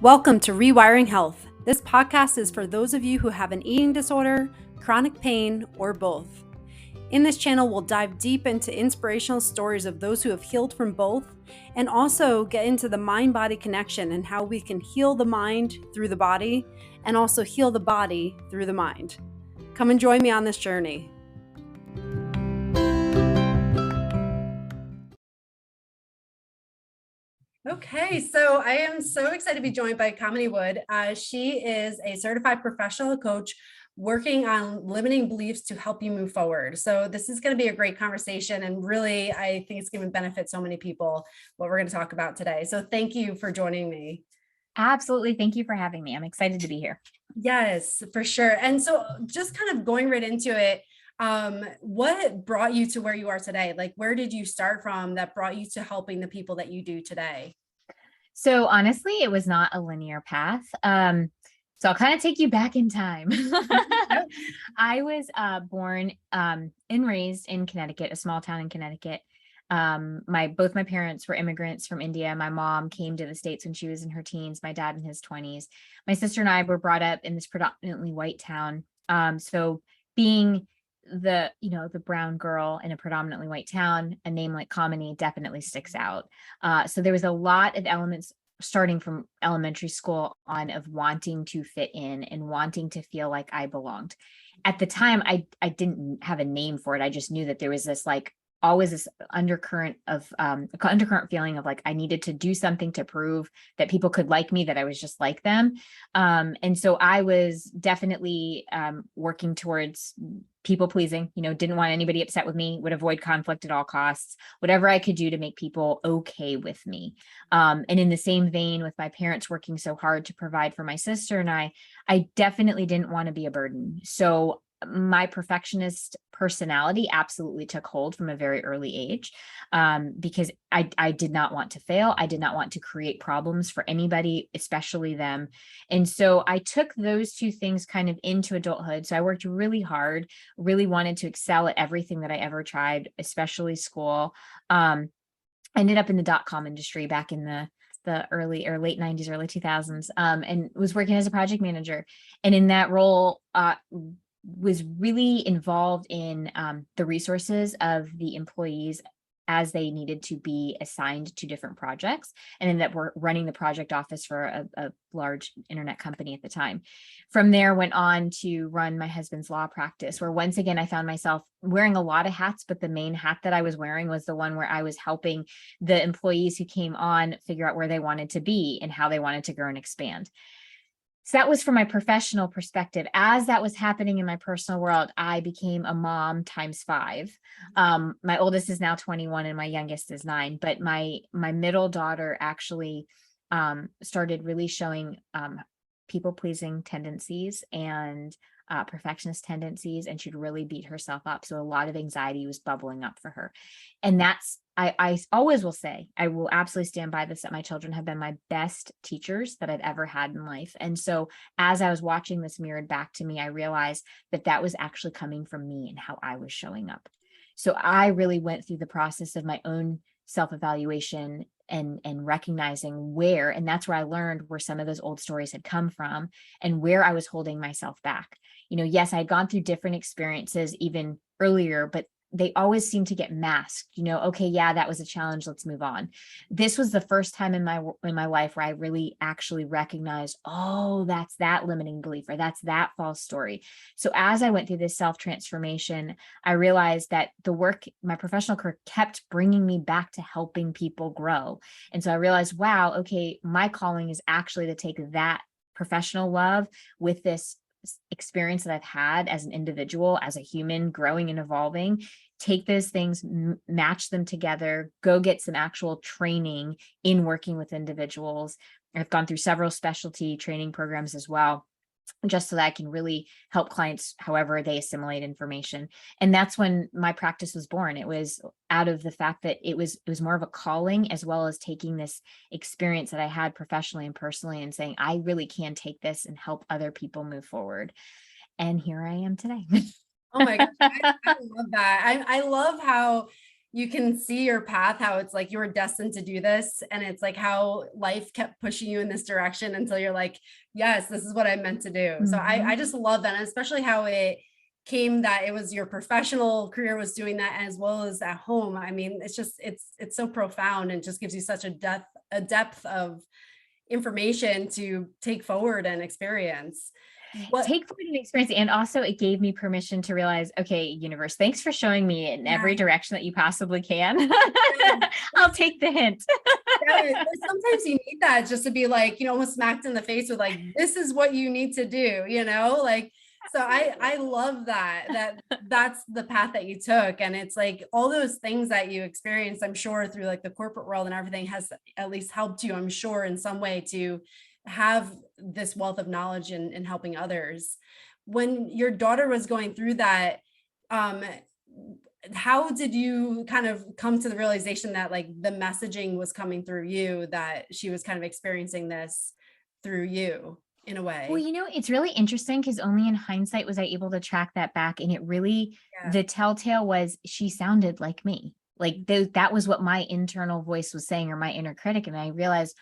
Welcome to Rewiring Health. This podcast is for those of you who have an eating disorder, chronic pain, or both. In this channel, we'll dive deep into inspirational stories of those who have healed from both and also get into the mind-body connection and how we can heal the mind through the body and also heal the body through the mind. Come and join me on this journey. Okay, so I am so excited to be joined by Kamini Wood. She is a certified professional coach working on limiting beliefs to help you move forward. So this is going to be a great conversation, and really, I think it's going to benefit so many people what we're going to talk about today. So thank you for joining me. Absolutely. Thank you for having me. I'm excited to be here. Yes, for sure. And so just kind of going right into it, what brought you to where you are today? Like, where did you start from that brought you to helping the people that you do today? So honestly, it was not a linear path. So I'll kind of take you back in time. I was born and raised in Connecticut, a small town in Connecticut. Both my parents were immigrants from India. My mom came to the States when she was in her teens, my dad in his 20s. My sister and I were brought up in this predominantly white town. So being the brown girl in a predominantly white town, a name like Kamini definitely sticks out. So there was a lot of elements starting from elementary school on of wanting to fit in and wanting to feel like I belonged. At the time, I didn't have a name for it. I just knew that there was this always this undercurrent feeling of like I needed to do something to prove that people could like me, that I was just like them. And so I was definitely working towards people pleasing, didn't want anybody upset with me, would avoid conflict at all costs, whatever I could do to make people okay with me. And in the same vein, with my parents working so hard to provide for my sister and I definitely didn't want to be a burden. So my perfectionist personality absolutely took hold from a very early age, because I did not want to fail. I did not want to create problems for anybody, especially them. And so I took those two things kind of into adulthood. So I worked really hard, really wanted to excel at everything that I ever tried, especially school. I ended up in the .com industry back in the early or late 90s, early 2000s, and was working as a project manager. And in that role, was really involved in the resources of the employees as they needed to be assigned to different projects, and ended up running the project office for a large internet company at the time. From there, went on to run my husband's law practice, where once again, I found myself wearing a lot of hats, but the main hat that I was wearing was the one where I was helping the employees who came on figure out where they wanted to be and how they wanted to grow and expand. So that was from my professional perspective. As that was happening in my personal world, I became a mom times 5. My oldest is now 21 and my youngest is 9, but my middle daughter actually started really showing people-pleasing tendencies and perfectionist tendencies, and she'd really beat herself up. So a lot of anxiety was bubbling up for her. And I always will say, I will absolutely stand by this, that my children have been my best teachers that I've ever had in life. And so as I was watching this mirrored back to me, I realized that that was actually coming from me and how I was showing up. So I really went through the process of my own self-evaluation and recognizing where, and that's where I learned where some of those old stories had come from and where I was holding myself back. Yes, I had gone through different experiences even earlier, but they always seem to get masked. Okay, yeah, that was a challenge, let's move on. This was the first time in my life where I really actually recognized, oh, that's that limiting belief, or that's that false story. So as I went through this self-transformation, I realized that the work, my professional career, kept bringing me back to helping people grow. And so I realized, wow, okay, my calling is actually to take that professional love with this experience that I've had as an individual, as a human growing and evolving, take those things, match them together, go get some actual training in working with individuals. I've gone through several specialty training programs as well, just so that I can really help clients however they assimilate information. And that's when my practice was born. It was out of the fact that it was more of a calling, as well as taking this experience that I had professionally and personally and saying, I really can take this and help other people move forward. And here I am today. Oh my gosh, I love that. I love how you can see your path, how it's like you were destined to do this. And it's like how life kept pushing you in this direction until you're like, yes, this is what I meant to do. So I just love that. And especially how it came that it was your professional career was doing that as well as at home. I mean, it's just, it's so profound and just gives you such a depth of information to take forward and experience. What, Take forward an experience. And also it gave me permission to realize, okay, universe, thanks for showing me in yeah, every direction that you possibly can. yeah. I'll take the hint. Yeah, sometimes you need that just to be like, almost smacked in the face with like, this is what you need to do, like, so I love that's the path that you took. And it's like all those things that you experienced, I'm sure through like the corporate world and everything has at least helped you, I'm sure in some way to have this wealth of knowledge in helping others. When your daughter was going through that, um, how did you kind of come to the realization that like the messaging was coming through you, that she was kind of experiencing this through you in a Well, way? it's really interesting because only in hindsight was I able to track that back. And it really, Yeah. the telltale was she sounded like me. Like that was what my internal voice was saying, or my inner critic. And I realized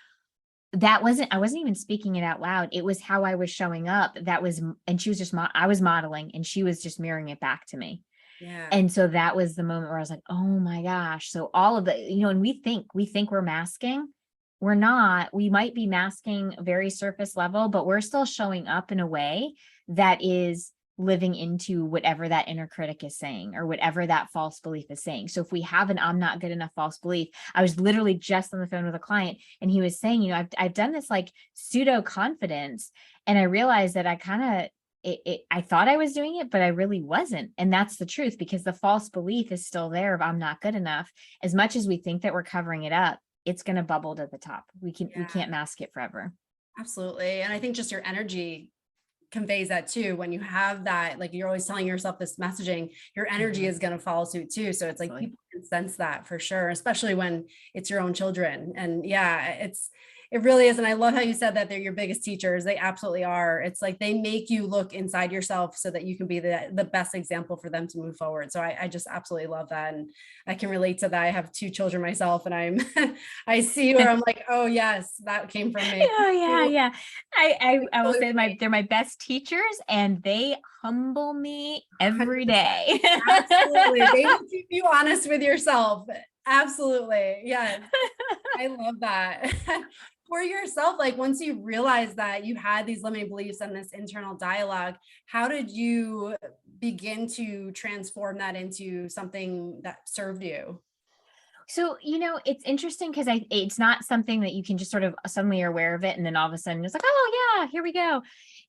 I wasn't even speaking it out loud. It was how I was showing up. And she was just, I was modeling and she was just mirroring it back to me. Yeah. And so that was the moment where I was like, oh my gosh. So all of the, and we think we're masking. We're not. We might be masking very surface level, but we're still showing up in a way that is living into whatever that inner critic is saying, or whatever that false belief is saying. So if we have an I'm not good enough false belief, I was literally just on the phone with a client and he was saying, I've done this like pseudo confidence. And I realized that I kind of, I thought I was doing it, but I really wasn't. And that's the truth, because the false belief is still there of I'm not good enough. As much as we think that we're covering it up, it's going to bubble to the top. We Yeah, can't mask it forever. absolutely. And I think just your energy conveys that too. When you have that, like you're always telling yourself this messaging, your energy Mhm. is going to follow suit too. So it's like Absolutely. people can sense that for sure, especially when it's your own children. And yeah, it really is. And I love how you said that they're your biggest teachers. They absolutely are. It's like they make you look inside yourself so that you can be the best example for them to move forward. So I just absolutely love that. And I can relate to that. I have two children myself and I see where I'm like, oh yes, that came from me. Oh yeah, yeah. I will say Absolutely. they're my best teachers, and they humble me every day. Absolutely. They will keep you honest with yourself. Absolutely. Yes. I love that. For yourself, like once you realized that you had these limiting beliefs and this internal dialogue, how did you begin to transform that into something that served you? So, it's interesting because it's not something that you can just sort of suddenly are aware of it. And then all of a sudden it's like, oh yeah, here we go.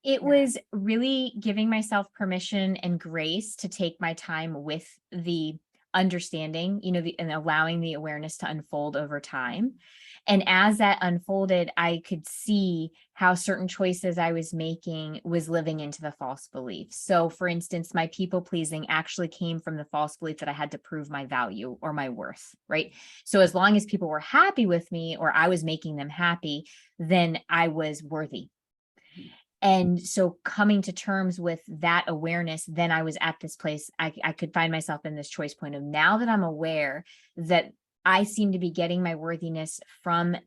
It Yeah. was really giving myself permission and grace to take my time with the understanding, and allowing the awareness to unfold over time. And as that unfolded, I could see how certain choices I was making was living into the false beliefs. So for instance, my people pleasing actually came from the false belief that I had to prove my value or my worth, right? So as long as people were happy with me or I was making them happy, then I was worthy. And so coming to terms with that awareness, then I was at this place, I could find myself in this choice point of, now that I'm aware that I seem to be getting my worthiness from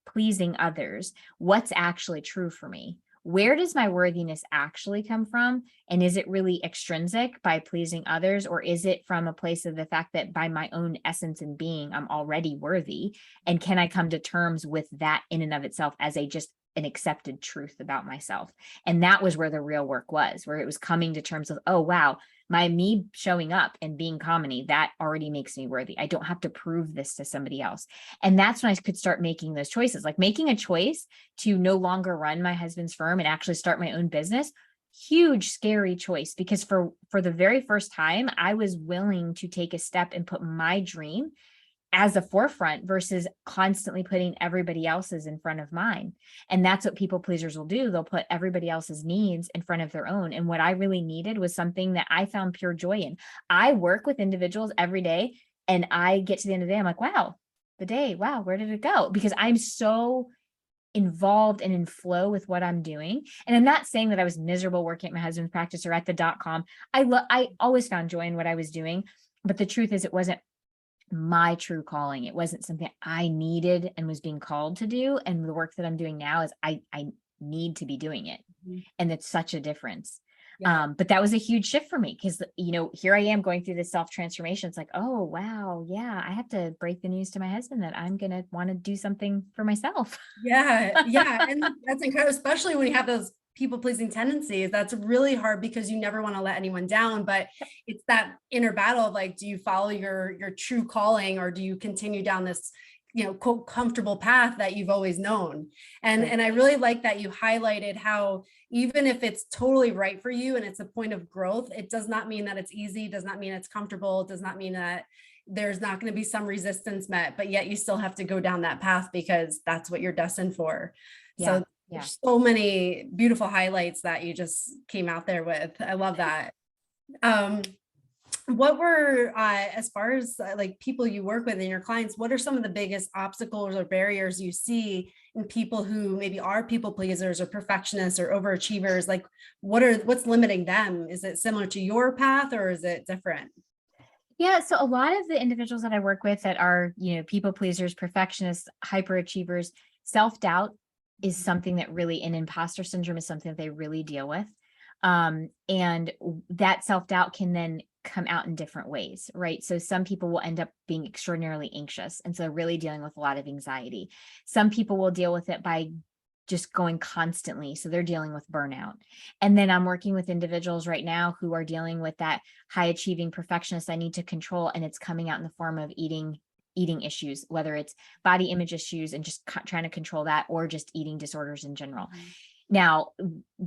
pleasing others, what's actually true for me? Where does my worthiness actually come from? And is it really extrinsic by pleasing others? Or is it from a place of the fact that by my own essence and being, I'm already worthy? And can I come to terms with that in and of itself as just an accepted truth about myself? And that was where the real work was, where it was coming to terms with, oh, wow, me showing up and being Kamini, that already makes me worthy. I don't have to prove this to somebody else. And that's when I could start making those choices, like making a choice to no longer run my husband's firm and actually start my own business. Huge, scary choice, because for the very first time, I was willing to take a step and put my dream as a forefront versus constantly putting everybody else's in front of mine. And that's what people pleasers will do. They'll put everybody else's needs in front of their own. And what I really needed was something that I found pure joy in. I work with individuals every day and I get to the end of the day, I'm like, wow, where did it go? Because I'm so involved and in flow with what I'm doing. And I'm not saying that I was miserable working at my husband's practice or at the .com. I always found joy in what I was doing. But the truth is, it wasn't my true calling. It wasn't something I needed and was being called to do. And the work that I'm doing now is I need to be doing it. And it's such a difference. Yeah. But that was a huge shift for me because, here I am going through this self-transformation. It's like, oh, wow. Yeah. I have to break the news to my husband that I'm going to want to do something for myself. Yeah. Yeah. And that's incredible, especially when you have those people-pleasing tendencies. That's really hard because you never want to let anyone down, but it's that inner battle of like, do you follow your true calling, or do you continue down this, quote, comfortable path that you've always known? And Right. I really like that you highlighted how even if it's totally right for you and it's a point of growth, it does not mean that it's easy, does not mean it's comfortable, does not mean that there's not going to be some resistance met, but yet you still have to go down that path because that's what you're destined for. Yeah. So Yeah. there's so many beautiful highlights that you just came out there with. I love that. What were, as far as like people you work with and your clients, what are some of the biggest obstacles or barriers you see in people who maybe are people pleasers or perfectionists or overachievers? Like what's limiting them? Is it similar to your path or is it different? Yeah. So a lot of the individuals that I work with that are, people pleasers, perfectionists, hyperachievers, self-doubt is something that really, and imposter syndrome is something that they really deal with. And that self-doubt can then come out in different ways, right? So some people will end up being extraordinarily anxious. And so really dealing with a lot of anxiety. Some people will deal with it by just going constantly. So they're dealing with burnout. And then I'm working with individuals right now who are dealing with that high achieving perfectionist I need to control. And it's coming out in the form of eating issues, whether it's body image issues and just trying to control that, or just eating disorders in general. Now,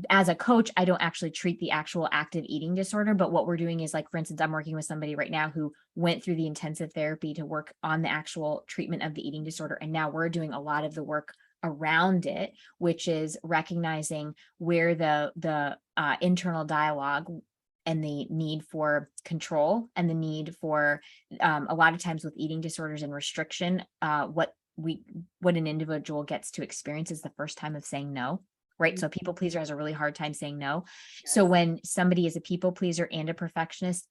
as a coach, I don't actually treat the actual active eating disorder, but what we're doing is, like, for instance, I'm working with somebody right now who went through the intensive therapy to work on the actual treatment of the eating disorder. And now we're doing a lot of the work around it, which is recognizing where the internal dialogue and the need for control and the need for, a lot of times with eating disorders and restriction, what an individual gets to experience is the first time of saying no. Right. So a people pleaser has a really hard time saying no. So when somebody is a people pleaser and a perfectionist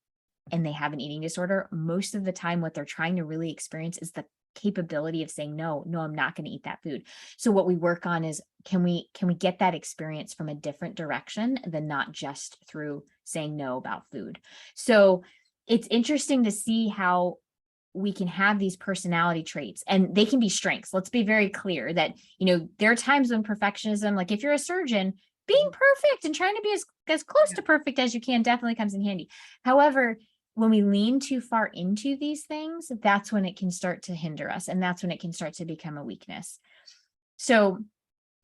and they have an eating disorder, most of the time what they're trying to really experience is the capability of saying no, I'm not going to eat that food. So what we work on is, can we get that experience from a different direction than not just through saying no about food? So it's interesting to see how we can have these personality traits, and they can be strengths. Let's be very clear that, there are times when perfectionism, like if you're a surgeon, being perfect and trying to be as close to perfect as you can definitely comes in handy. However, when we lean too far into these things, that's when it can start to hinder us. And that's when it can start to become a weakness. So,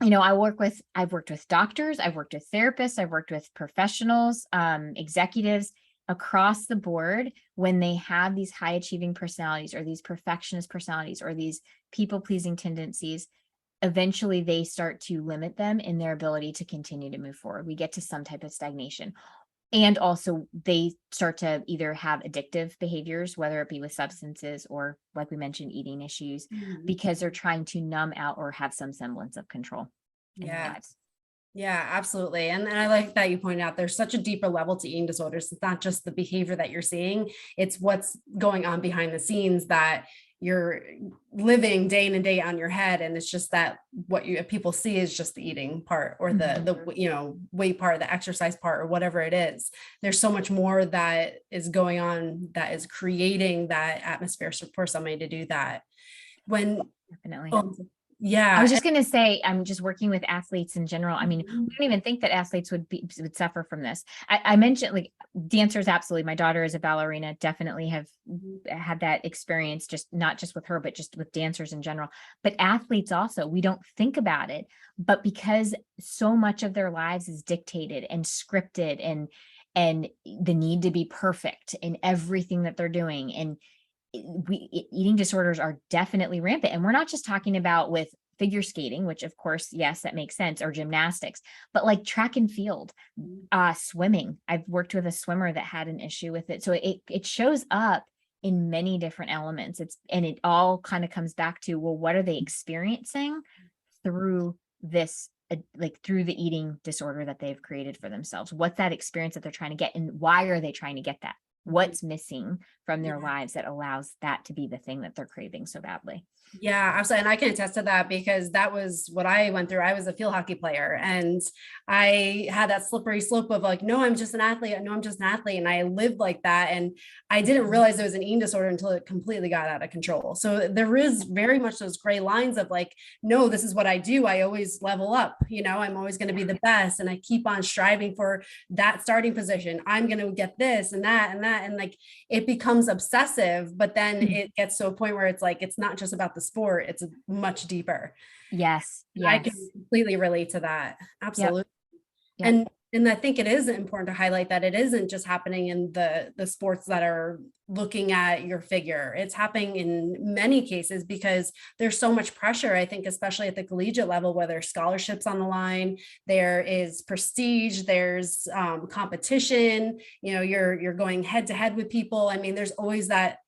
I've worked with doctors, I've worked with therapists, I've worked with professionals, executives across the board. When they have these high achieving personalities or these perfectionist personalities or these people pleasing tendencies, eventually they start to limit them in their ability to continue to move forward. We get to some type of stagnation. And also they start to either have addictive behaviors, whether it be with substances or, like we mentioned, eating issues, because they're trying to numb out or have some semblance of control in their lives. Yeah, absolutely. And I like that you pointed out there's such a deeper level to eating disorders. It's not just the behavior that you're seeing, it's what's going on behind the scenes that you're living day in and day out in your head. And it's just that what people see is just the eating part or the weight part, the exercise part, or whatever it is. There's so much more that is going on that is creating that atmosphere for somebody to do that. Definitely. Yeah. I was just going to say, I'm just working with athletes in general. I mean, we don't even think that athletes would suffer from this. I mentioned, like, dancers. Absolutely. My daughter is a ballerina, definitely have had that experience, just not just with her, but just with dancers in general. But athletes also, we don't think about it, but because so much of their lives is dictated and scripted and the need to be perfect in everything that they're doing. And eating disorders are definitely rampant. And we're not just talking about with figure skating, which of course, yes, that makes sense, or gymnastics, but like track and field, swimming. I've worked with a swimmer that had an issue with it. So it shows up in many different elements. And it all kind of comes back to, well, what are they experiencing through this, like through the eating disorder that they've created for themselves? What's that experience that they're trying to get? And why are they trying to get that? What's missing from their lives that allows that to be the thing that they're craving so badly. Yeah, absolutely. And I can attest to that because that was what I went through. I was a field hockey player and I had that slippery slope of like, no, I'm just an athlete. No, I'm just an athlete. And I lived like that. And I didn't realize it was an eating disorder until it completely got out of control. So there is very much those gray lines of like, no, this is what I do. I always level up. I'm always going to be the best. And I keep on striving for that starting position. I'm going to get this and that and that. And like, it becomes obsessive, but then it gets to a point where it's like, it's not just about the sport, it's much deeper. Yes. I can completely relate to that. Absolutely. Yep. And I think it is important to highlight that it isn't just happening in the sports that are looking at your figure. It's happening in many cases because there's so much pressure, I think, especially at the collegiate level, where there's scholarships on the line, there is prestige, there's competition, you're going head to head with people. I mean, there's always that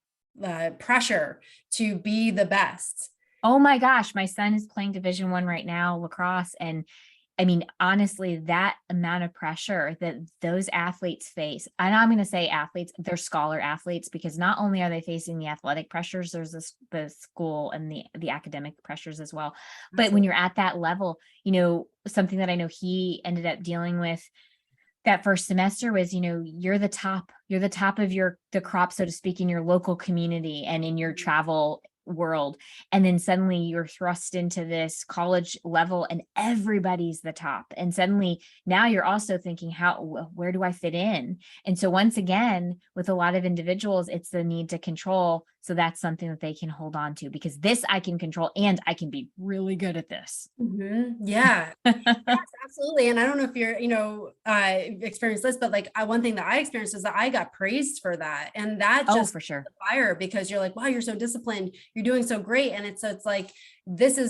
pressure to be the best. Oh my gosh, my son is playing Division I right now, lacrosse. And I mean, honestly, that amount of pressure that those athletes face, and I'm going to say athletes, they're scholar athletes, because not only are they facing the athletic pressures, there's the school and the academic pressures as well. But when you're at that level, something that I know he ended up dealing with that first semester was, you're the top of the crop, so to speak, in your local community and in your travel world. And then suddenly you're thrust into this college level and everybody's the top. And suddenly now you're also thinking, where do I fit in? And so once again, with a lot of individuals, it's the need to control. So that's something that they can hold on to, because this I can control and I can be really good at this. Mm-hmm. Yeah. Yes, absolutely. And I don't know if you're, experienced this, but like one thing that I experienced is that I got praised for that. And that just for sure. fire, because you're like, wow, you're so disciplined. You're doing so great. And it's like,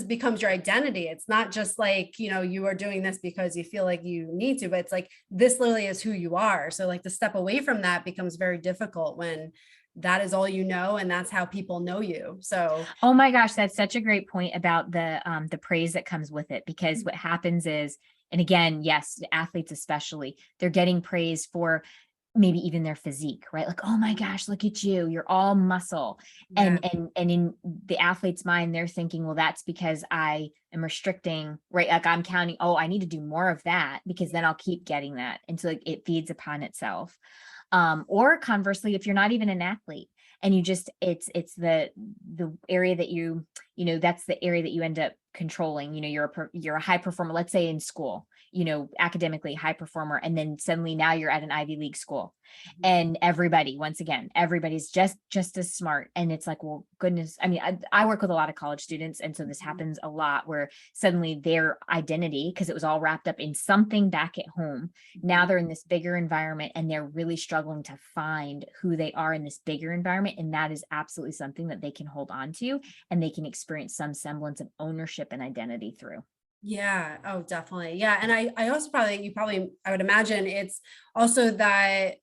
becomes your identity. It's not just like, you are doing this because you feel like you need to, but it's like, this literally is who you are. So like to step away from that becomes very difficult when that is all and that's how people know you. So oh my gosh, that's such a great point about the praise that comes with it, because what happens is, and again, yes, athletes especially, they're getting praise for maybe even their physique, right? Like, oh my gosh, look at you, you're all muscle. yeah. And in the athlete's mind, they're thinking, well, that's because I am restricting, right? Like I'm counting, oh, I need to do more of that because then I'll keep getting that. And so like it feeds upon itself. Or conversely, if you're not even an athlete and you just, it's the area that that's the area that you end up controlling. You're a high performer, let's say in school, academically high performer. And then suddenly now you're at an Ivy League school and everybody's just as smart. And it's like, well, goodness. I mean, I work with a lot of college students. And so this happens a lot where suddenly their identity, because it was all wrapped up in something back at home. Now they're in this bigger environment and they're really struggling to find who they are in this bigger environment. And that is absolutely something that they can hold on to and they can experience some semblance of ownership and identity through. Yeah. Oh, definitely. Yeah. And I also I would imagine it's also that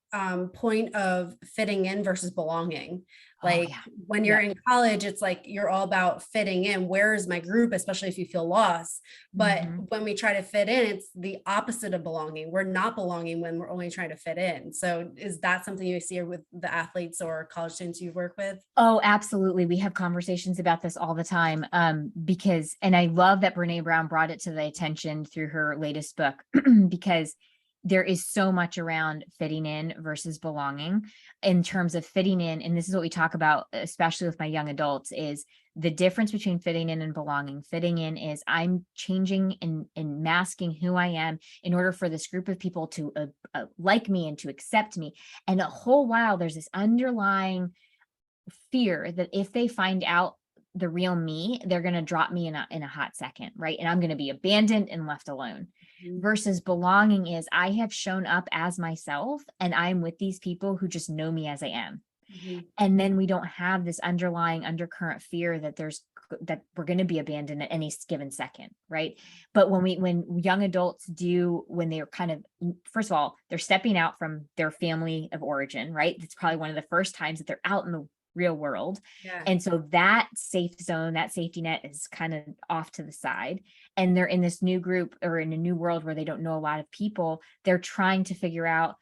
point of fitting in versus belonging. Like when you're in college, it's like, you're all about fitting in. Where is my group? Especially if you feel lost. But when we try to fit in, it's the opposite of belonging. We're not belonging when we're only trying to fit in. So is that something you see with the athletes or college students you work with? Oh, absolutely. We have conversations about this all the time. Because, and I love that Brene Brown brought it to the attention through her latest book, because there is so much around fitting in versus belonging in terms of fitting in. And this is what we talk about, especially with my young adults, is the difference between fitting in and belonging. Fitting in is I'm changing and masking who I am in order for this group of people to like me and to accept me. And a whole while there's this underlying fear that if they find out the real me, they're going to drop me in a hot second, right? And I'm going to be abandoned and left alone. Versus belonging is I have shown up as myself and I'm with these people who just know me as I am. And then we don't have this underlying undercurrent fear that that we're going to be abandoned at any given second, right? But when young adults when they're kind of, first of all, they're stepping out from their family of origin, right? It's probably one of the first times that they're out in the real world. Yeah. And so that safe zone, that safety net is kind of off to the side. And they're in this new group or in a new world where they don't know a lot of people. They're trying to figure out,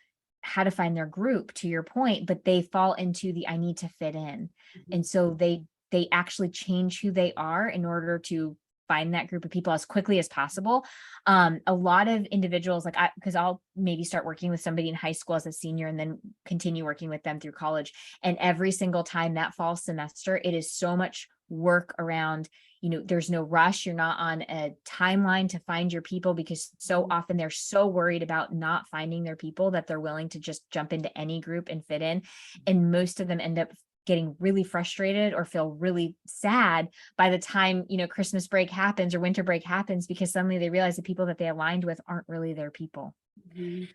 how to find their group, to your point, but they fall into the I need to fit in. And so they actually change who they are in order to find that group of people as quickly as possible. A lot of individuals, like because I'll maybe start working with somebody in high school as a senior and then continue working with them through college. And every single time that fall semester, it is so much work around, there's no rush. You're not on a timeline to find your people, because so often they're so worried about not finding their people that they're willing to just jump into any group and fit in. And most of them end up getting really frustrated or feel really sad by the time, Christmas break happens or winter break happens, because suddenly they realize the people that they aligned with aren't really their people. Mhm.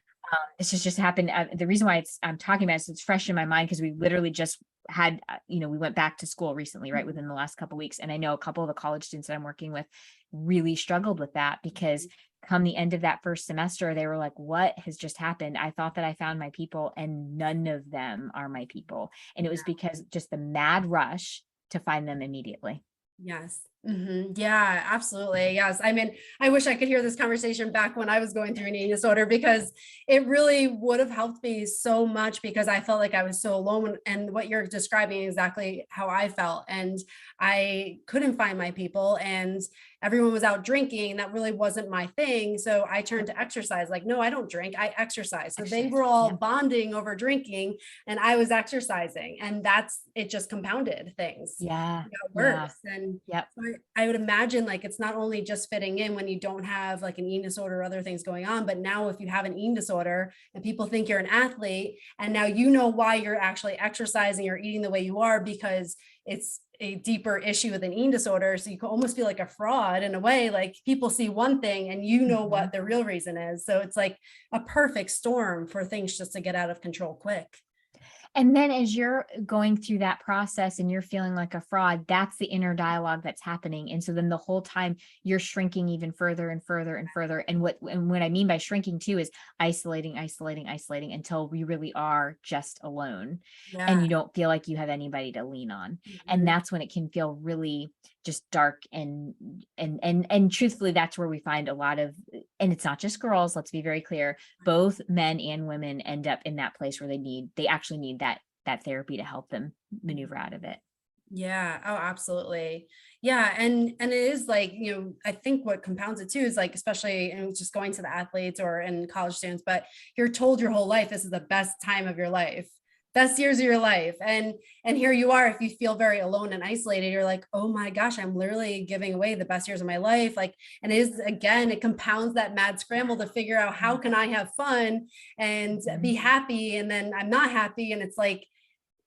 This has just happened. The reason why I'm talking about it is it's fresh in my mind because we literally just had, we went back to school recently, right, within the last couple of weeks. And I know a couple of the college students that I'm working with really struggled with that, because come the end of that first semester, they were like, what has just happened? I thought that I found my people and none of them are my people. And it was because just the mad rush to find them immediately. Yes. Yeah, absolutely. Yes. I mean, I wish I could hear this conversation back when I was going through an eating disorder, because it really would have helped me so much, because I felt like I was so alone. And what you're describing is exactly how I felt. And I couldn't find my people, and everyone was out drinking. That really wasn't my thing. So I turned to exercise. Like, no, I don't drink, I exercise. So they Exercise. were all Yep. bonding over drinking, and I was exercising. And it just compounded things. Yeah. Got Yeah. worse. And Yep. so I would imagine, like, it's not only just fitting in when you don't have like an eating disorder or other things going on, but now if you have an eating disorder and people think you're an athlete, and now you know why you're actually exercising or eating the way you are, because it's a deeper issue with an eating disorder. So you can almost feel like a fraud in a way. Like, people see one thing and you know what the real reason is. So it's like a perfect storm for things just to get out of control quick. And then as you're going through that process and you're feeling like a fraud, that's the inner dialogue that's happening. And so then the whole time you're shrinking even further and further and further. And what I mean by shrinking too is isolating, isolating, isolating until we really are just alone and Yeah. you don't feel like you have anybody to lean on. And Mhm. that's when it can feel really just dark and truthfully, that's where we find a lot of, and it's not just girls, let's be very clear, both men and women end up in that place where they actually need that therapy to help them maneuver out of it. Yeah. Oh, absolutely. Yeah. And it is like, I think what compounds it too is like, especially, and just going to the athletes or in college students, but you're told your whole life this is the best time of your life, best years of your life. And here you are, if you feel very alone and isolated, you're like, oh my gosh, I'm literally giving away the best years of my life. Like, and it is, again, it compounds that mad scramble to figure out how can I have fun and be Mhm. happy. And then I'm not happy. And it's like,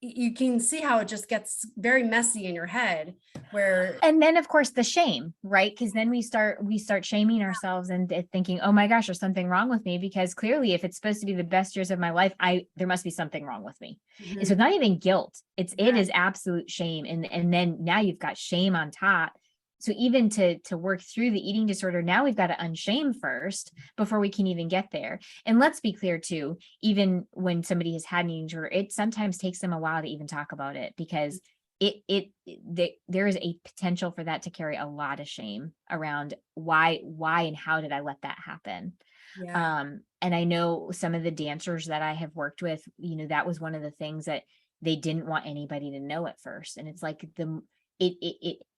you can see how it just gets very messy in your head where And then of course the shame, right? Because then we start shaming ourselves and thinking, oh my gosh, there's something wrong with me, because clearly if it's supposed to be the best years of my life, there must be something wrong with me. And so Mhm. it's not even guilt. It Yeah, is absolute shame. And then now you've got shame on top. So even to work through the eating disorder, now we've got to unshame first before we can even get there. And let's be clear too, even when somebody has had an eating disorder, it sometimes takes them a while to even talk about it, because there is a potential for that to carry a lot of shame around why and how did I let that happen. yeah, And I know some of the dancers that I have worked with, that was one of the things that they didn't want anybody to know at first. And it's like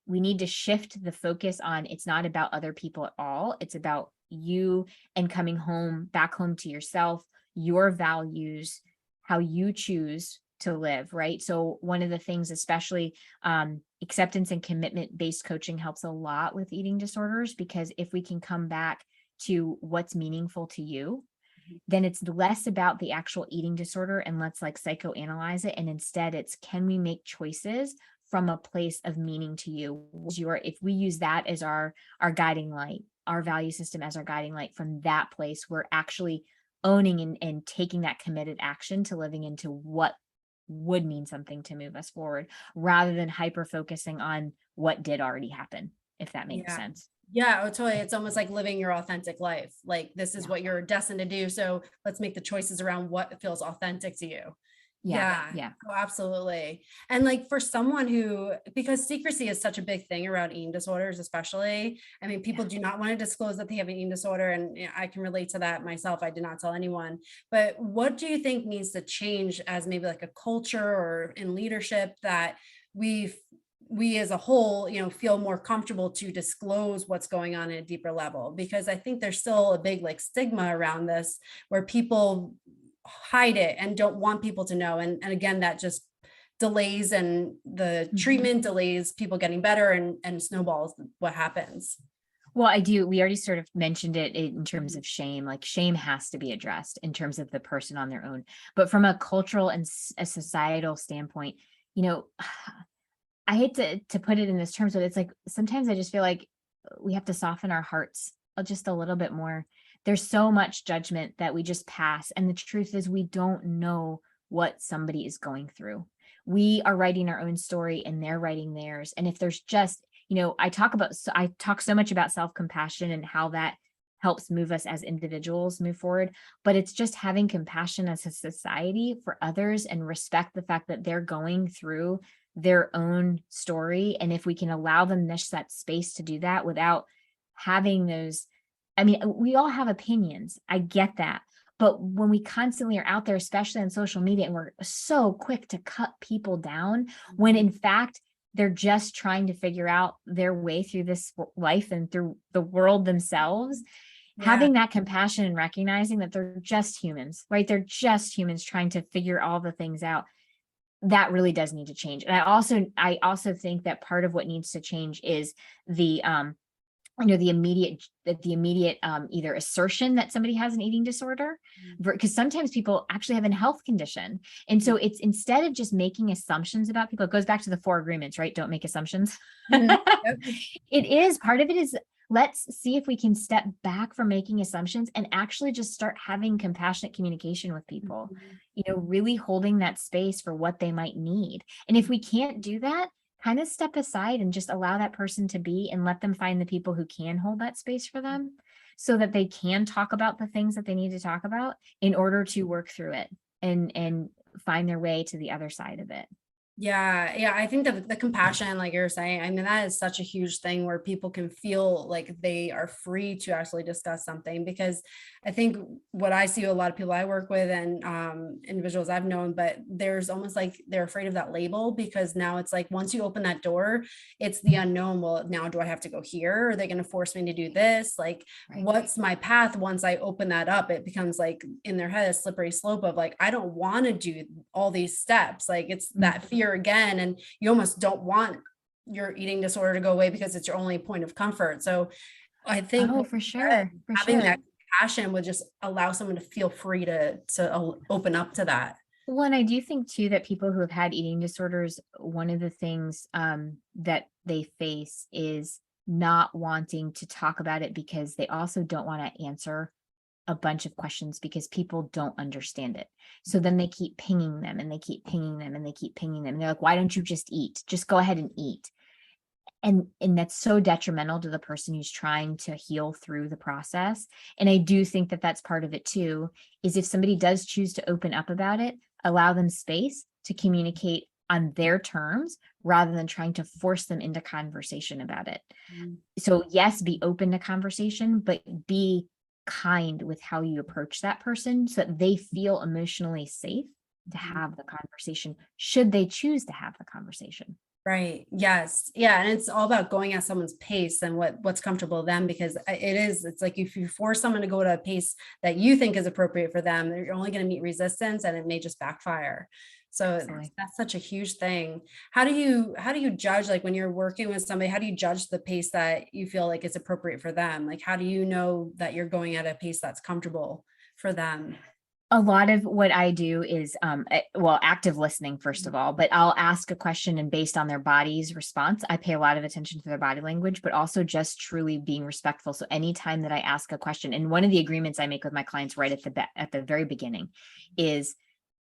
we need to shift the focus on, it's not about other people at all. It's about you and coming back home to yourself, your values, how you choose to live, right? So one of the things, especially acceptance and commitment based coaching, helps a lot with eating disorders, because if we can come back to what's meaningful to you, then it's less about the actual eating disorder and let's like psychoanalyze it. And instead it's, can we make choices from a place of meaning to you? If we use that as our guiding light, our value system as our guiding light, from that place, we're actually owning and taking that committed action to living into what would mean something to move us forward, rather than hyper focusing on what did already happen, if that makes yeah. sense. Yeah, oh, totally. It's almost like living your authentic life. Like, this is Yeah. what you're destined to do. So let's make the choices around what feels authentic to you. Yeah. Oh, absolutely. And like for someone who, because secrecy is such a big thing around eating disorders, especially, I mean, people do not want to disclose that they have an eating disorder. And I can relate to that myself. I did not tell anyone. But what do you think needs to change as maybe like a culture or in leadership that we we as a whole, feel more comfortable to disclose what's going on at a deeper level? Because I think there's still a big like stigma around this where people hide it and don't want people to know. And again, that just delays and the treatment delays people getting better and snowballs what happens. Well, I do. We already sort of mentioned it in terms of shame. Like shame has to be addressed in terms of the person on their own. But from a cultural and a societal standpoint, you know, I hate to put it in this terms, but it's like sometimes I just feel like we have to soften our hearts just a little bit more. There's so much judgment that we just pass. And the truth is, we don't know what somebody is going through. We are writing our own story and they're writing theirs. And if there's just, I talk so much about self-compassion and how that helps move us as individuals move forward, but it's just having compassion as a society for others and respect the fact that they're going through their own story. And if we can allow them that space to do that without having those, I mean, we all have opinions. I get that. But when we constantly are out there, especially on social media, and we're so quick to cut people down, when in fact, they're just trying to figure out their way through this life and through the world themselves, having that compassion and recognizing that they're just humans, right? They're just humans trying to figure all the things out. That really does need to change. And I also think that part of what needs to change is the the immediate either assertion that somebody has an eating disorder, because sometimes people actually have a health condition. And so it's, instead of just making assumptions about people, it goes back to the 4 agreements, right? Don't make assumptions. It is, part of it is, let's see if we can step back from making assumptions and actually just start having compassionate communication with people, really holding that space for what they might need. And if we can't do that, kind of step aside and just allow that person to be, and let them find the people who can hold that space for them so that they can talk about the things that they need to talk about in order to work through it and find their way to the other side of it. Yeah. I think the compassion, like you're saying, I mean, that is such a huge thing where people can feel like they are free to actually discuss something. Because I think what I see a lot of people I work with and individuals I've known, but there's almost like they're afraid of that label, because now it's like once you open that door, it's the unknown. Well, now do I have to go here? Are they going to force me to do this? Like, what's my path once I open that up? It becomes like in their head a slippery slope of like, I don't want to do all these steps. Like it's that fear again, and you almost don't want your eating disorder to go away because it's your only point of comfort. So I think for sure, having that compassion would just allow someone to feel free to open up to that. Well, and I do think too that people who have had eating disorders, one of the things that they face is not wanting to talk about it, because they also don't want to answer a bunch of questions because people don't understand it. So then they keep pinging them and they keep pinging them and they keep pinging them. And they're like, why don't you just eat? Just go ahead and eat. And that's so detrimental to the person who's trying to heal through the process. And I do think that that's part of it too, is if somebody does choose to open up about it, allow them space to communicate on their terms rather than trying to force them into conversation about it. So yes, be open to conversation, but be kind with how you approach that person so that they feel emotionally safe to have the conversation, should they choose to have the conversation. Right. Yes. Yeah. And it's all about going at someone's pace and what's comfortable to them, because it's like if you force someone to go at a pace that you think is appropriate for them, you're only going to meet resistance and it may just backfire. So that's such a huge thing. How do you judge, like when you're working with somebody, how do you judge the pace that you feel like is appropriate for them? Like, how do you know that you're going at a pace that's comfortable for them? A lot of what I do is, active listening, first of all, but I'll ask a question, and based on their body's response, I pay a lot of attention to their body language, but also just truly being respectful. So anytime that I ask a question, and one of the agreements I make with my clients right at the very beginning is,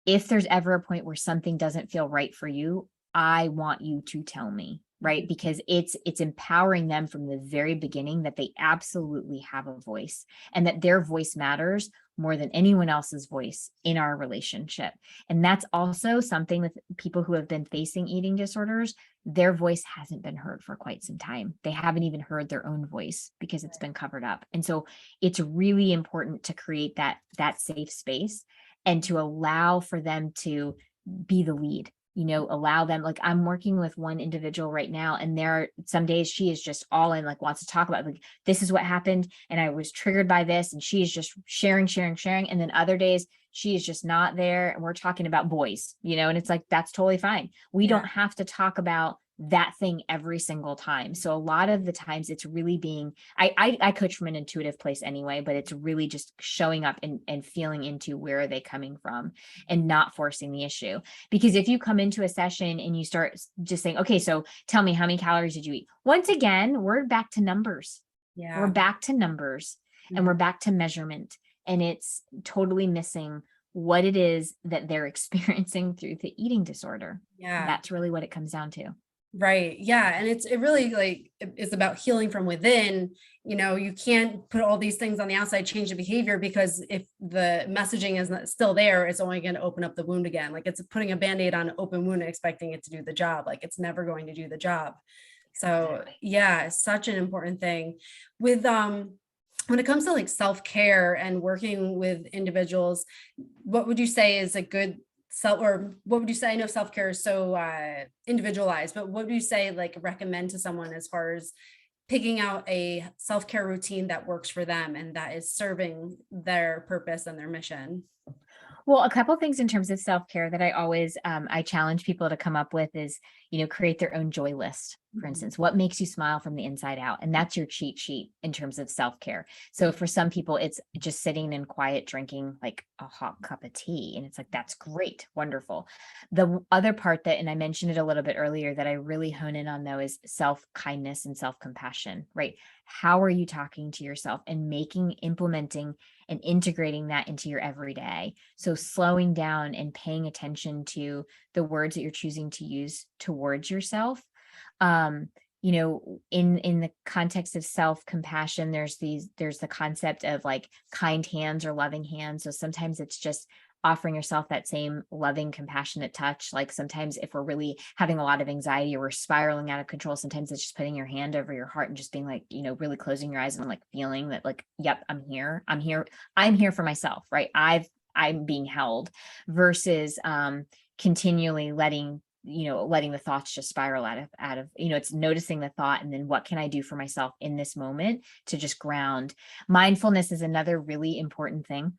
if there's ever a point where something doesn't feel right for you, I want you to tell me. right? Because it's empowering them from the very beginning that they absolutely have a voice and that their voice matters more than anyone else's voice in our relationship. And that's also something with people who have been facing eating disorders. Their voice hasn't been heard for quite some time. They haven't even heard their own voice because it's been covered up. And so it's really important to create that safe space and to allow for them to be the lead. Allow them, like I'm working with one individual right now, and there are some days she is just all in, like wants to talk about like, this is what happened and I was triggered by this, and she is just sharing. And then other days she is just not there and we're talking about boys, and it's like, that's totally fine. We don't have to talk about that thing every single time. So a lot of the times it's really being, I coach from an intuitive place anyway, but it's really just showing up and feeling into where are they coming from and not forcing the issue. Because if you come into a session and you start just saying, okay, so tell me, how many calories did you eat? Once again, we're back to numbers. We're back to numbers and we're back to measurement. And it's totally missing what it is that they're experiencing through the eating disorder. That's really what it comes down to. Right. Yeah. And it really like is about healing from within. You can't put all these things on the outside, change the behavior, because if the messaging is not still there, it's only going to open up the wound again. Like it's putting a Band-Aid on an open wound and expecting it to do the job. Like it's never going to do the job. So yeah, such an important thing with, when it comes to like self-care and working with individuals, what would you say is a good or what would you say? I know self-care is so individualized, but what would you say, like recommend to someone as far as picking out a self-care routine that works for them and that is serving their purpose and their mission? Well, a couple of things in terms of self-care that I always, I challenge people to come up with is, create their own joy list. For instance, what makes you smile from the inside out? And that's your cheat sheet in terms of self-care. So for some people, it's just sitting in quiet, drinking like a hot cup of tea. And it's like, that's great. Wonderful. The other part that, and I mentioned it a little bit earlier, that I really hone in on though, is self-kindness and self-compassion, right? How are you talking to yourself and implementing and integrating that into your everyday? So slowing down and paying attention to the words that you're choosing to use towards yourself. In the context of self-compassion, there's the concept of like kind hands or loving hands. So sometimes it's just offering yourself that same loving, compassionate touch. Like sometimes if we're really having a lot of anxiety or we're spiraling out of control, sometimes it's just putting your hand over your heart and just being like, really closing your eyes and like feeling that like, yep, I'm here for myself, right? I'm being held, versus continually letting the thoughts just spiral out of, it's noticing the thought and then what can I do for myself in this moment to just ground. Mindfulness is another really important thing.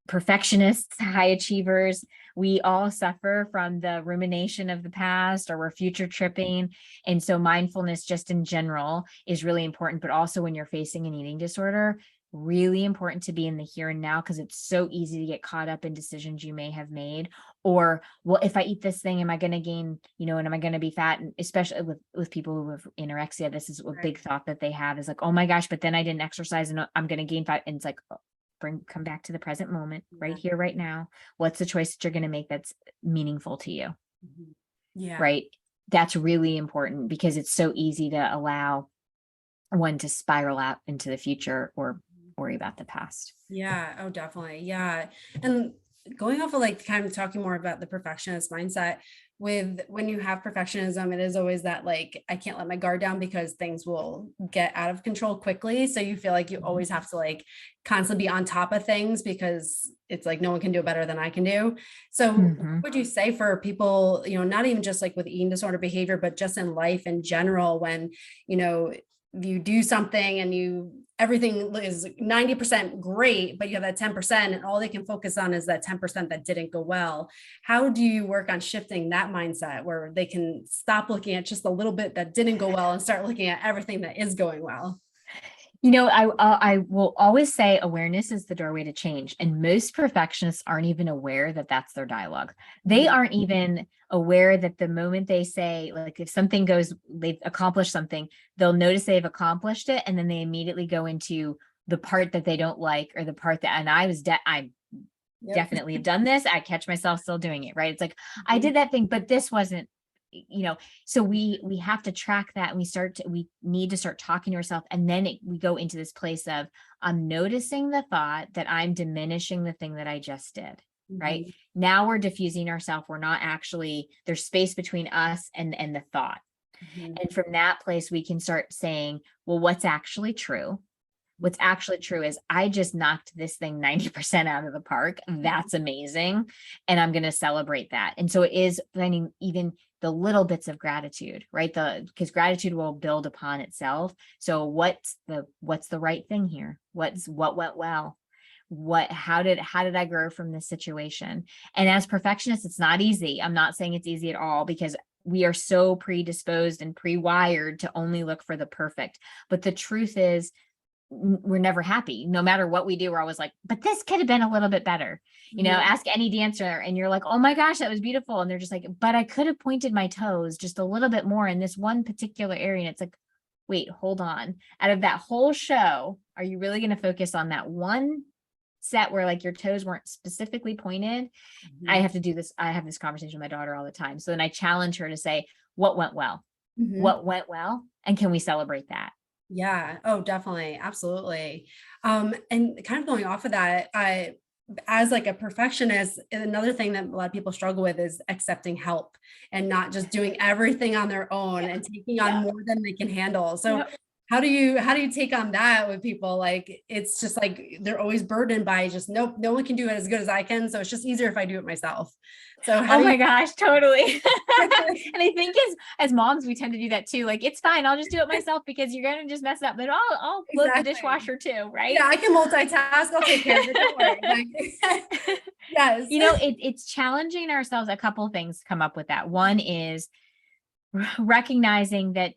Perfectionists, high achievers, we all suffer from the rumination of the past, or we're future tripping. And so mindfulness just in general is really important, but also when you're facing an eating disorder, really important to be in the here and now, because it's so easy to get caught up in decisions you may have made. Or, well, if I eat this thing, am I going to gain, and am I going to be fat? And especially with people who have anorexia, this is a big thought that they have, is like, oh my gosh, but then I didn't exercise and I'm going to gain fat. And it's like, come back to the present moment, right here, right now. What's the choice that you're going to make that's meaningful to you? Yeah. Right. That's really important, because it's so easy to allow one to spiral out into the future or worry about the past. Yeah. Oh, definitely. Yeah. And going off of like kind of talking more about the perfectionist mindset, when you have perfectionism, it is always that like, I can't let my guard down because things will get out of control quickly. So you feel like you always have to like constantly be on top of things, because it's like, no one can do it better than I can do. So what would you say for people, not even just like with eating disorder behavior, but just in life in general, when, you do something and everything is 90% great, but you have that 10% and all they can focus on is that 10% that didn't go well. How do you work on shifting that mindset where they can stop looking at just a little bit that didn't go well and start looking at everything that is going well? I will always say awareness is the doorway to change. And most perfectionists aren't even aware that that's their dialogue. They aren't even aware that the moment they say, like, if something goes, they've accomplished something, they'll notice they've accomplished it. And then they immediately go into the part that they don't like, or the part that, and I definitely have done this. I catch myself still doing it, right? It's like, I did that thing, but this wasn't So we have to track that, and we need to start talking to ourselves. And then we go into this place of, I'm noticing the thought that I'm diminishing the thing that I just did. Right now we're diffusing ourselves. We're not actually, there's space between us and the thought. And from that place, we can start saying, well, what's actually true? What's actually true is I just knocked this thing 90% out of the park. That's amazing. And I'm going to celebrate that. And so it is finding even the little bits of gratitude, right? Because gratitude will build upon itself. So what's the right thing here? What went well? How did I grow from this situation? And as perfectionists, it's not easy. I'm not saying it's easy at all, because we are so predisposed and pre-wired to only look for the perfect. But the truth is, we're never happy. No matter what we do, we're always like, but this could have been a little bit better. Ask any dancer and you're like, oh my gosh, that was beautiful. And they're just like, but I could have pointed my toes just a little bit more in this one particular area. And it's like, wait, hold on. Out of that whole show, are you really going to focus on that one set where like your toes weren't specifically pointed? I have this conversation with my daughter all the time. So then I challenge her to say, what went well? What went well? And can we celebrate that? Yeah. Oh, definitely. Absolutely. And kind of going off of that, as like a perfectionist, another thing that a lot of people struggle with is accepting help and not just doing everything on their own and taking on more than they can handle. So how do you take on that with people? Like, it's just like, they're always burdened by just, nope, no one can do it as good as I can. So it's just easier if I do it myself. So gosh, totally. And I think as moms, we tend to do that too. Like, it's fine, I'll just do it myself because you're going to just mess it up, but I'll load the dishwasher too. Right. Yeah. I can multitask. I'll take care of it. Don't worry. Yes. It's challenging ourselves. A couple of things come up with that. One is recognizing that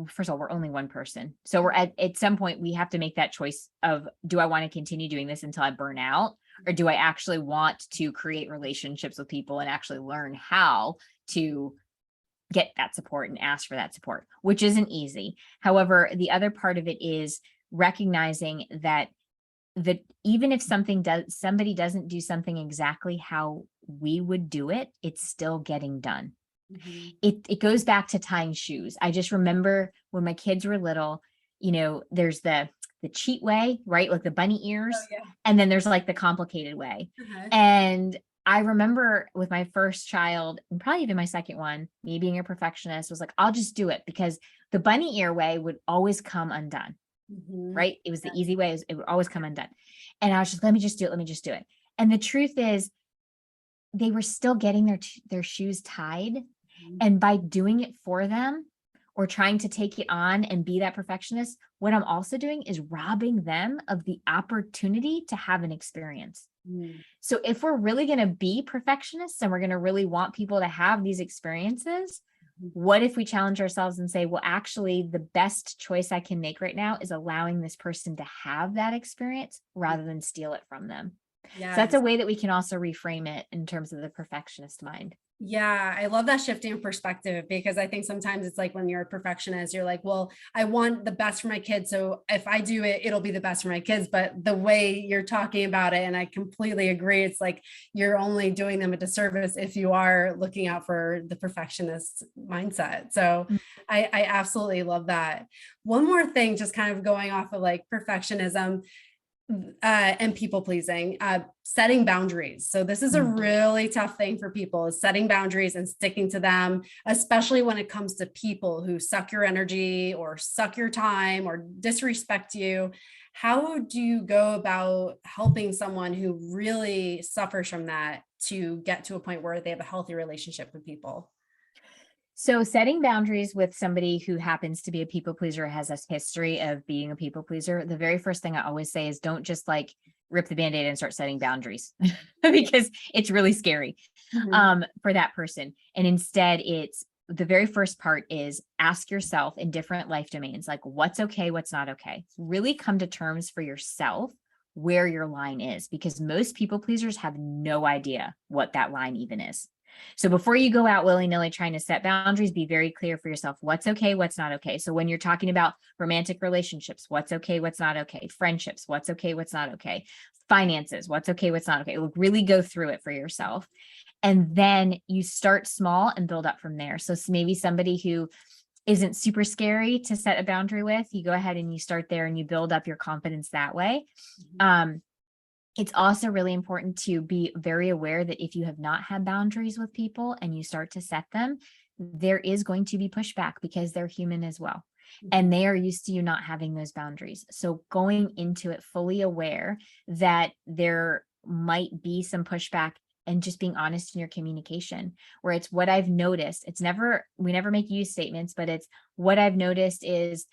first of all, we're only one person. So we're at some point, we have to make that choice of, do I want to continue doing this until I burn out? Or do I actually want to create relationships with people and actually learn how to get that support and ask for that support, which isn't easy. However, the other part of it is recognizing that even if somebody doesn't do something exactly how we would do it, it's still getting done. It goes back to tying shoes. I just remember when my kids were little, there's the cheat way, right? Like the bunny ears. And then there's like the complicated way. And I remember with my first child, and probably even my second one, me being a perfectionist, was like, I'll just do it, because the bunny ear way would always come undone. Right? It was the easy way. It would always come undone. And I was just, let me just do it. And the truth is, they were still getting their shoes tied. And by doing it for them, or trying to take it on and be that perfectionist, what I'm also doing is robbing them of the opportunity to have an experience. So if we're really going to be perfectionists and we're going to really want people to have these experiences, what if we challenge ourselves and say, well, actually, the best choice I can make right now is allowing this person to have that experience rather than steal it from them. So that's a way that we can also reframe it in terms of the perfectionist mind. Yeah, I love that shifting perspective, because I think sometimes it's like, when you're a perfectionist, you're like, well, I want the best for my kids, so if I do it, it'll be the best for my kids. But the way you're talking about it, and I completely agree, it's like you're only doing them a disservice if you are looking out for the perfectionist mindset. So I absolutely love that. One more thing, just kind of going off of like perfectionism and people pleasing, setting boundaries. So this is a really tough thing for people, is setting boundaries and sticking to them, especially when it comes to people who suck your energy or suck your time or disrespect you. How do you go about helping someone who really suffers from that to get to a point where they have a healthy relationship with people? So setting boundaries with somebody who happens to be a people pleaser, has a history of being a people pleaser, the very first thing I always say is, don't just like rip the Band-Aid and start setting boundaries because it's really scary for that person. And instead, it's the very first part is ask yourself in different life domains, like what's okay, what's not okay. Really come to terms for yourself where your line is, because most people pleasers have no idea what that line even is. So before you go out willy-nilly trying to set boundaries, be very clear for yourself, what's okay, what's not okay. So when you're talking about romantic relationships, what's okay, what's not okay. Friendships, what's okay, what's not okay. Finances, what's okay, what's not okay. Really go through it for yourself. And then you start small and build up from there. So maybe somebody who isn't super scary to set a boundary with, you go ahead and you start there and you build up your confidence that way. It's also really important to be very aware that if you have not had boundaries with people and you start to set them, there is going to be pushback because they're human as well. And they are used to you not having those boundaries. So going into it fully aware that there might be some pushback and just being honest in your communication, where it's what I've noticed. We never make use statements, but it's what I've noticed is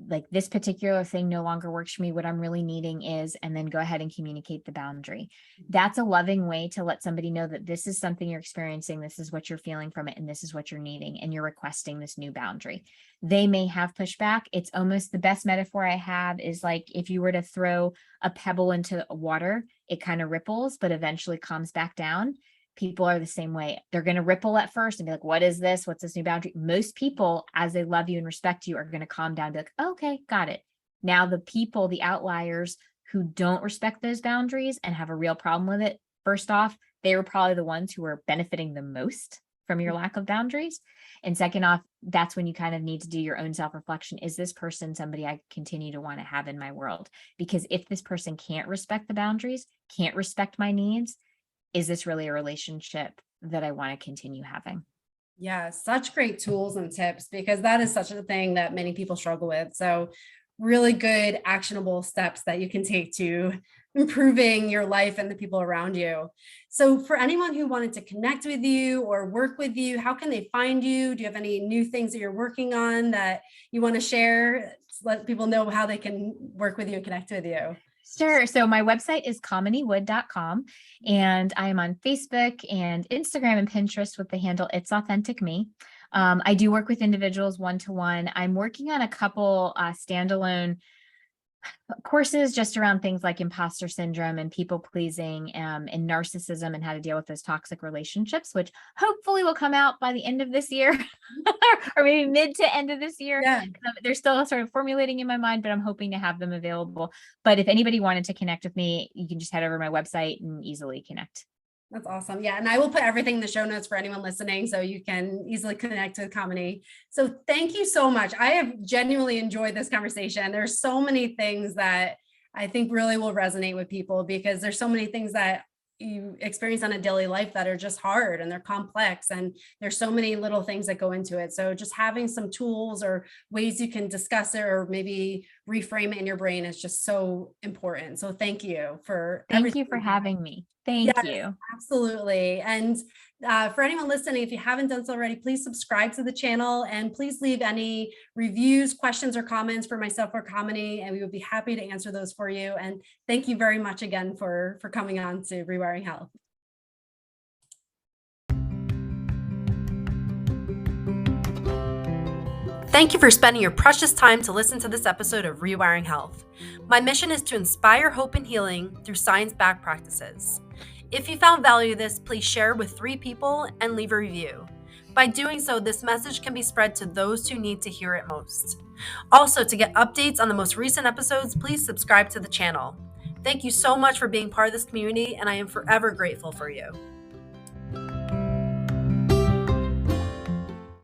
like this particular thing no longer works for me. What I'm really needing is, and then go ahead and communicate the boundary. That's a loving way to let somebody know that this is something you're experiencing. This is what you're feeling from it. And this is what you're needing. And you're requesting this new boundary. They may have pushback. It's almost the best metaphor I have is like, if you were to throw a pebble into water, it kind of ripples, but eventually calms back down. People are the same way. They're going to ripple at first and be like, what is this? What's this new boundary? Most people, as they love you and respect you, are going to calm down and be like, okay, got it. Now the people, the outliers who don't respect those boundaries and have a real problem with it, first off, they were probably the ones who are benefiting the most from your lack of boundaries. And second off, that's when you kind of need to do your own self-reflection. Is this person somebody I continue to want to have in my world? Because if this person can't respect the boundaries, can't respect my needs, is this really a relationship that I want to continue having? Yeah, such great tools and tips, because that is such a thing that many people struggle with. So really good actionable steps that you can take to improving your life and the people around you. So for anyone who wanted to connect with you or work with you, how can they find you? Do you have any new things that you're working on that you want to share? Let people know how they can work with you and connect with you. Sure. So my website is kaminiwood.com, and I am on Facebook and Instagram and Pinterest with the handle It's AuthenticMe. I do work with individuals one-to-one. I'm working on a couple standalone courses just around things like imposter syndrome and people pleasing and narcissism and how to deal with those toxic relationships, which hopefully will come out by the end of this year or maybe mid to end of this year. Yeah. They're still sort of formulating in my mind, but I'm hoping to have them available. But if anybody wanted to connect with me, you can just head over to my website and easily connect. That's awesome. Yeah. And I will put everything in the show notes for anyone listening, so you can easily connect with Kamini. So thank you so much. I have genuinely enjoyed this conversation. There's so many things that I think really will resonate with people, because there's so many things that you experience on a daily life that are just hard and they're complex, and there's so many little things that go into it. So just having some tools or ways you can discuss it or maybe reframe it in your brain is just so important. So thank you for Thank you for having me. Thank you. Absolutely. And for anyone listening, if you haven't done so already, please subscribe to the channel and please leave any reviews, questions, or comments for myself or Kamini, and we would be happy to answer those for you. And thank you very much again for coming on to Rewiring Health. Thank you for spending your precious time to listen to this episode of Rewiring Health. My mission is to inspire hope and healing through science-backed practices. If you found value in this, please share with 3 people and leave a review. By doing so, this message can be spread to those who need to hear it most. Also, to get updates on the most recent episodes, please subscribe to the channel. Thank you so much for being part of this community, and I am forever grateful for you.